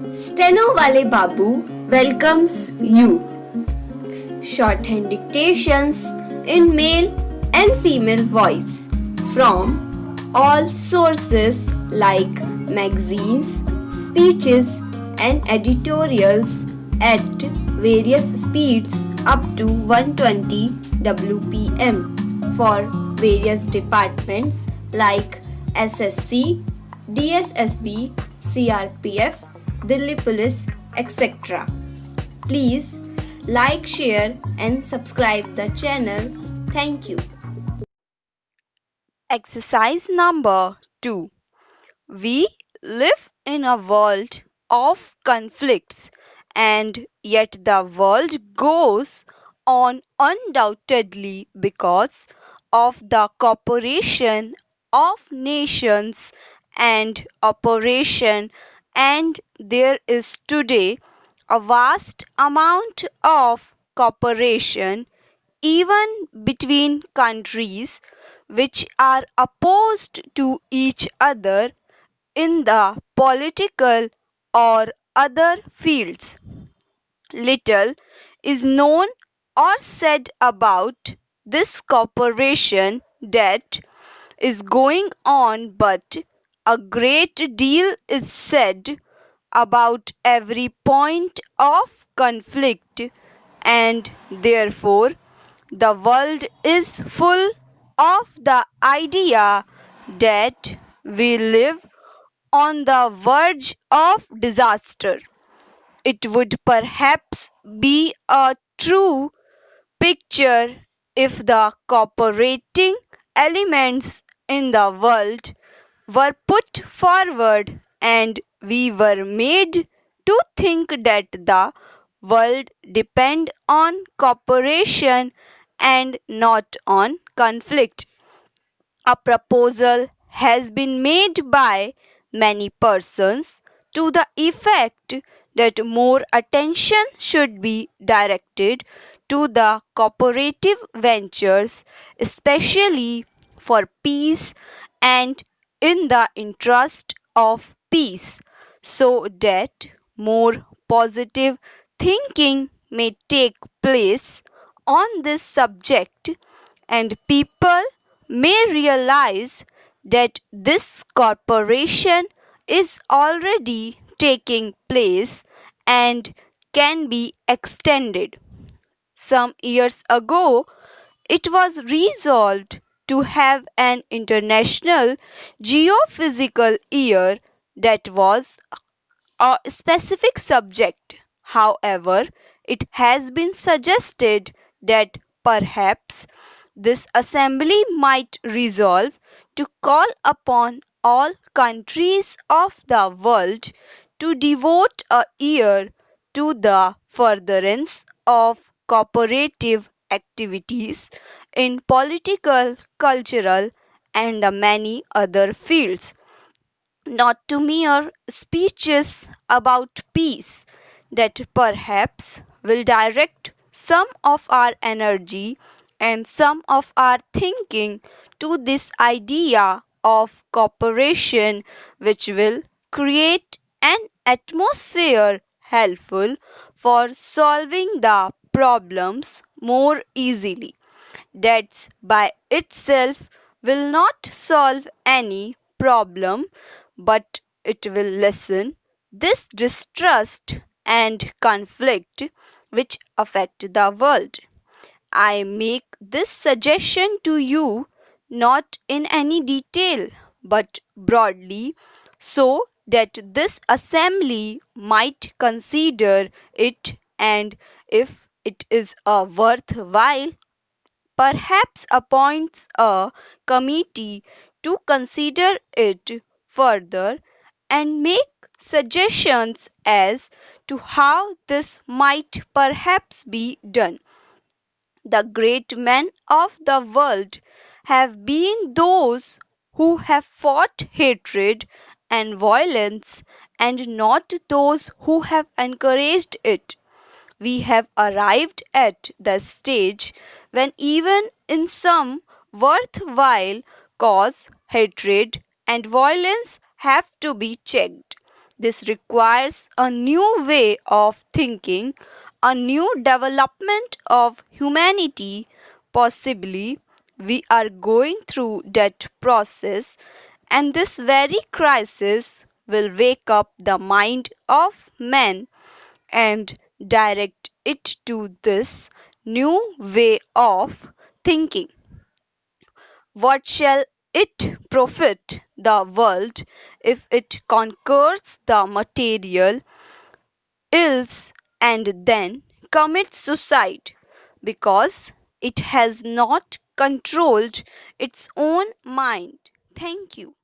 Stenowalebabu welcomes you. Shorthand dictations in male and female voice from all sources like magazines, speeches, and editorials at various speeds up to 120 WPM for various departments like SSC, DSSSB, CRPF, Delhi Police, etc. Please like, share, and subscribe the channel. Thank you. Exercise number 2. We live in a world of conflicts, and yet the world goes on undoubtedly because of the cooperation of nations and operation, and there is today a vast amount of cooperation even between countries which are opposed to each other in the political or other fields. Little is known or said about this cooperation that is going on, but a great deal is said about every point of conflict, and therefore the world is full of the idea that we live on the verge of disaster. It would perhaps be a true picture if the cooperating elements in the world were put forward and we were made to think that the world depends on cooperation and not on conflict. A proposal has been made by many persons to the effect that more attention should be directed to the cooperative ventures, especially for peace and in the interest of peace, so that more positive thinking may take place on this subject and people may realize that this cooperation is already taking place and can be extended. Some years ago, it was resolved to have an international geophysical year that was a specific subject. However, it has been suggested that perhaps this assembly might resolve to call upon all countries of the world to devote a year to the furtherance of cooperative activities in political, cultural, and the many other fields, not to mere speeches about peace that perhaps will direct some of our energy and some of our thinking to this idea of cooperation, which will create an atmosphere helpful for solving the problems more easily. That by itself will not solve any problem, but it will lessen this distrust and conflict which affect the world. I make this suggestion to you not in any detail but broadly, so that this assembly might consider it, and if it is a worthwhile, perhaps appoints a committee to consider it further and make suggestions as to how this might perhaps be done. The great men of the world have been those who have fought hatred and violence, and not those who have encouraged it. We have arrived at the stage when even in some worthwhile cause hatred and violence have to be checked. This requires a new way of thinking, a new development of humanity. Possibly, we are going through that process, and this very crisis will wake up the mind of man and direct it to this new way of thinking. What shall it profit the world if it conquers the material ills and then commits suicide because it has not controlled its own mind? Thank you.